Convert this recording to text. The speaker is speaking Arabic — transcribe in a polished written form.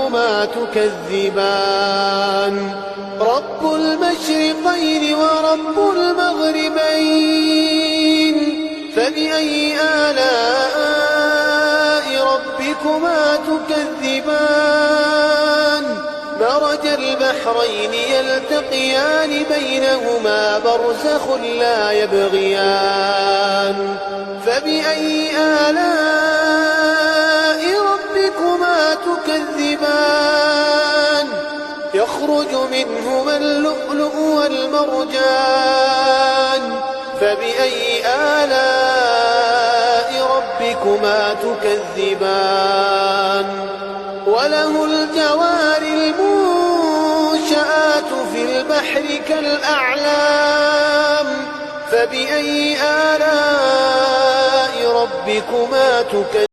ربكما تكذبان رب المشرقين ورب المغربين فبأي آلاء ربكما تكذبان مرج البحرين يلتقيان بينهما برزخ لا يبغيان فبأي آلاء ربكما تكذبان يخرج منهما اللؤلؤ والمرجان فبأي آلاء ربكما تكذبان وله الجوار المنشآت في البحر كالأعلام فبأي آلاء ربكما تكذبان